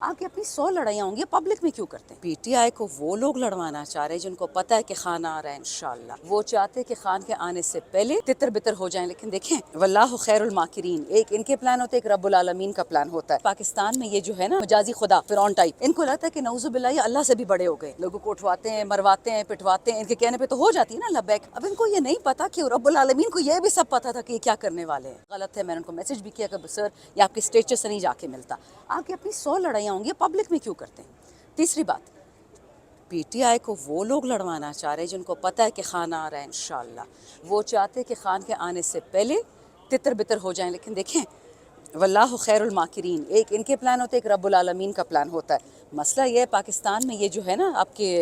आगे अपनी 100 लड़ाइयाँ होंगी, पब्लिक में क्यों करते हैं? पीटीआई को वो लोग लड़वाना चाह रहे हैं जिनको पता है कि खान आ रहा है इंशाल्लाह। वो चाहते हैं कि खान के आने से पहले तितर बितर हो जाएं, लेकिन देखें वल्लाहु खैरुल माकिरीन, एक इनके प्लान होते हैं, एक रब्बुल आलमीन का प्लान होता है। पाकिस्तान में ये जो है ना मजाजी खुदा फिरौन टाइप, इनको लगता है कि नऊजुबिल्लाह ये अल्लाह से भी बड़े हो गए, लोगों को उठवाते हैं, मरवाते हैं, पिटवाते हैं, इनके कहने पे तो हो जाती है ना लब्बैक। अब इनको ये नहीं पता कि रब्बुल आलमीन को ये भी सब पता था कि ये क्या करने वाले हैं। गलत है, मैंने उनको मैसेज भी किया कि सर ये आपके स्टेचर से नहीं जाके मिलता। आगे अपनी 100 लड़ाइयाँ होंगी, पब्लिक में क्यों करते हैं? तीसरी बात, पीटीआई को वो लोग लड़वाना चाह रहे हैं जिनको पता है कि खान आ रहा है इंशाल्लाह। वो चाहते हैं कि खान के आने से पहले तितर बितर हो जाएं, लेकिन देखें वल्लाहु खैरुल माकिरीन, एक इनके प्लान होते हैं, एक रब्बुल आलमीन का प्लान होता है। मसला ये है पाकिस्तान में ये जो है ना आपके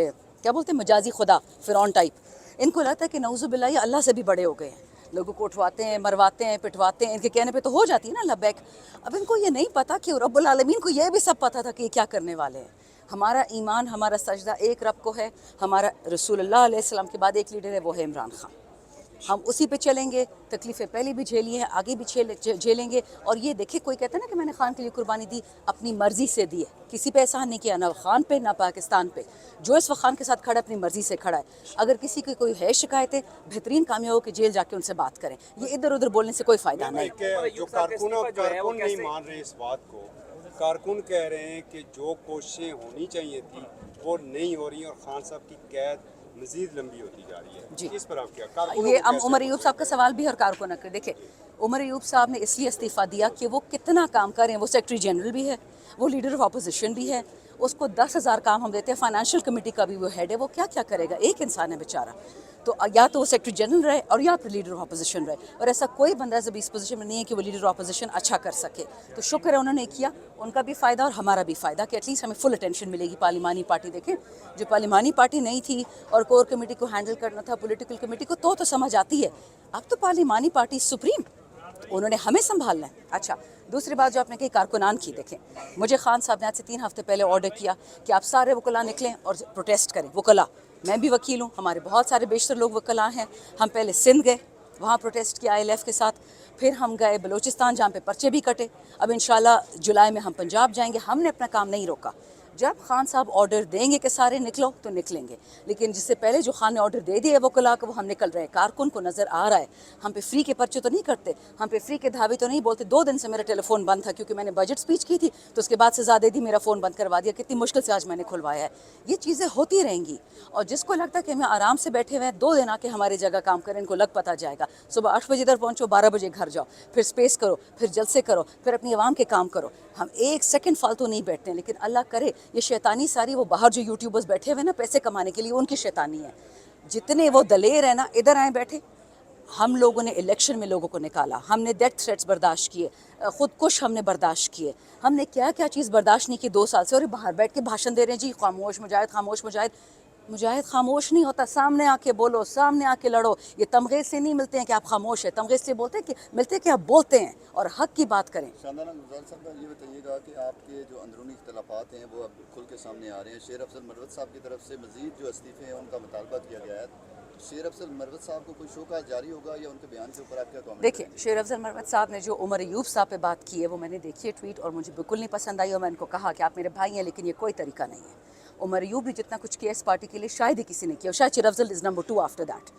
क्या बोलते हैं मजाजी खुदा फिरौन टाइप, इनको लगता है कि नऊजुबिल्लाह ये अल्लाह से भी बड़े हो गए हैं, लोगों को उठवाते हैं, मरवाते हैं, पिटवाते हैं, इनके कहने पे तो हो जाती है ना लब्बैक। अब इनको ये नहीं पता कि रब्बुल आलमीन को ये भी सब पता था कि ये क्या करने वाले हैं। हमारा ईमान, हमारा सजदा एक रब को है, हमारा रसूलुल्लाह अलैहि सल्लम के बाद एक लीडर है, वो है इमरान खान। हम उसी पे चलेंगे, तकलीफ़ें पहले भी झेली हैं, आगे भी झेलेंगे। और ये देखिए कोई कहता है ना कि मैंने खान के लिए कुर्बानी दी, अपनी मर्ज़ी से दी है, किसी पे एहसान नहीं किया, ना खान पे ना पाकिस्तान पे। जो इस वक्त खान के साथ खड़ा है अपनी मर्ज़ी से खड़ा है। अगर किसी की कोई है शिकायतें, बेहतरीन कामयाब हो कि जेल जाके उनसे बात करें, ये इधर उधर बोलने से कोई फ़ायदा नहीं। जो कारकुन नहीं मान रहे इस बात को, कारकुन कह रहे हैं कि जो कोशिशें होनी चाहिए थी वो नहीं हो रही और खान साहब की कैद मजीद लंबी होती जा रही है जी। इस पर आप क्या कारकुनों ये को उमर अयूब साहब का सवाल भी है और कारकुन का। देखिए उमर अयूब साहब ने इसलिए इस्तीफ़ा दिया कि वो कितना काम करें, वो सेक्रेटरी जनरल भी है, वो लीडर ऑफ अपोजिशन भी है, उसको 10,000 काम हम देते हैं, फाइनेंशियल कमेटी का भी वो हेड है, वो क्या क्या करेगा, एक इंसान है बेचारा। तो या तो वो सेक्रेटरी जनरल रहे और या फिर लीडर ऑफ अपोजिशन रहे, और ऐसा कोई बंदा जब इस पोजीशन में नहीं है कि वो लीडर ऑफ अपोजिशन अच्छा कर सके। तो शुक्र है उन्होंने किया, उनका भी फ़ायदा और हमारा भी फ़ायदा कि एटलीस्ट हमें फुल अटेंशन मिलेगी। पार्लिमानी पार्टी देखें, जो पार्लिमानी पार्टी नहीं थी और कोर कमेटी को हैंडल करना था, पॉलिटिकल कमेटी को, तो समझ आती है। अब तो पार्लिमानी पार्टी सुप्रीम, तो उन्होंने हमें संभालना है। अच्छा, दूसरी बात जो आपने कही कारकुनान की, देखें मुझे खान साहब ने आज से 3 हफ्ते पहले ऑर्डर किया कि आप सारे वकला निकलें और प्रोटेस्ट करें। वकला, मैं भी वकील हूँ, हमारे बहुत सारे बेशतर लोग वकला हैं। हम पहले सिंध गए, वहाँ प्रोटेस्ट किया ILF के साथ, फिर हम गए बलूचिस्तान जहाँ पे पर्चे भी कटे। अब इंशाल्लाह जुलाई में हम पंजाब जाएंगे। हमने अपना काम नहीं रोका। जब खान साहब ऑर्डर देंगे कि सारे निकलो तो निकलेंगे, लेकिन जिससे पहले जो खान ने ऑर्डर दे दिया वो कला को, वो हम निकल रहे हैं। कारकुन को नज़र आ रहा है, हम पे फ्री के पर्चे तो नहीं करते, हम पे फ्री के धावे तो नहीं बोलते। 2 दिन से मेरा टेलीफोन बंद था क्योंकि मैंने बजट स्पीच की थी, तो उसके बाद सजा दे दी, मेरा फ़ोन बंद करवा दिया। कितनी मुश्किल से आज मैंने खुलवाया है। ये चीज़ें होती रहेंगी, और जिसको लगता है कि हमें आराम से बैठे हुए हैं, 2 दिन आके हमारी जगह काम करें, इनको लग पता जाएगा। सुबह 8 बजे इधर पहुँचो, 12 बजे घर जाओ, फिर स्पेस करो, फिर जलसे करो, फिर अपनी आवाम के काम करो। हम एक सेकंड फालतू नहीं बैठते हैं, लेकिन अल्लाह करे ये शैतानी सारी वो बाहर जो यूट्यूबर्स बैठे हुए ना पैसे कमाने के लिए, उनकी शैतानी है। जितने वो दलेर हैं ना, इधर आए बैठे। हम लोगों ने इलेक्शन में लोगों को निकाला, हमने डेथ थ्रेट्स बर्दाश्त किए, खुदकुश हमने बर्दाश्त किए, हमने क्या क्या चीज़ बर्दाश्त नहीं की 2 साल से। और बाहर बैठ के भाषण दे रहे हैं जी, खामोश मुजाहिद, खामोश मुजाहिद। मुजाहिद खामोश नहीं होता, सामने आके बोलो, सामने आके लड़ो। ये तमगे से नहीं मिलते हैं कि आप खामोश हैं, तमगे से बोलते हैं कि मिलते हैं कि आप बोलते हैं और हक की बात करें। शानदार गुलजार साहब, ये बताइएगा कि आपके जो अंदरूनी इख्तलाफात हैं वो अब खुल के सामने आ रहे हैं। शेर अफजल मरवत साहब की तरफ से मजीद जो इस्तीफ़े हैं उनका मुतालबा किया गया है। शेर अफजल मरवत साहब को कोई शोका जारी होगा या उनके बयान के ऊपर आप क्या कमेंट? देखिए, शेर अफजल मरवत साहब ने जो उमर अयूब साहब पे बात की है वो मैंने देखी है ट्वीट, और मुझे बिल्कुल नहीं पसंद आई। और मैं उनको कहा कि आप मेरे भाई हैं, लेकिन ये कोई तरीका नहीं है। उमर अयूब ने जितना कुछ किया इस पार्टी के लिए शायद ही किसी ने किया, शायद शेर Afzal is number 2 after that.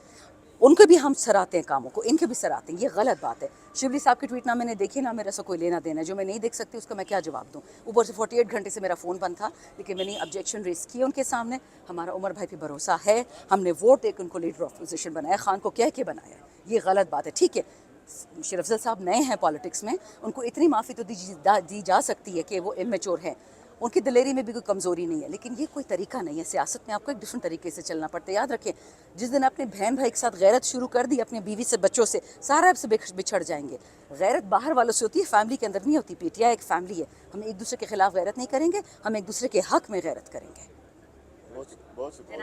उनको भी हम सराहते हैं कामों को, इनके भी सराहते हैं, ये गलत बात है। शिवली साहब की ट्वीट ना मैंने देखी ना मेरा से कोई लेना देना है। जो मैं नहीं देख सकती उसका मैं क्या जवाब दूँ? ऊपर से 48 घंटे से मेरा फ़ोन बंद था, लेकिन मैंने ऑब्जेक्शन रेस किए उनके सामने। हमारा उमर भाई पे भरोसा है, हमने वोट देकर उनको लीडर ऑफ पोजीशन बनाया, खान को कह के बनाया। ये गलत बात है, ठीक है। शेर अफजल साहब नए हैं पॉलिटिक्स में, उनको इतनी माफ़ी तो दी जा सकती है कि वो इमेच्योर हैं, उनकी दिलेरी में भी कोई कमज़ोरी नहीं है, लेकिन ये कोई तरीका नहीं है। सियासत में आपको एक डिफरेंट तरीके से चलना पड़ता है। याद रखें, जिस दिन अपने बहन भाई के साथ गैरत शुरू कर दी, अपनी बीवी से, बच्चों से, सारा आपसे बिछड़ जाएंगे। गैरत बाहर वालों से होती है, फैमिली के अंदर नहीं होती। पीटीआई एक फैमिली है, हम एक दूसरे के खिलाफ गैरत नहीं करेंगे, हम एक दूसरे के हक में गैरत करेंगे। बहुत शुक्रिया।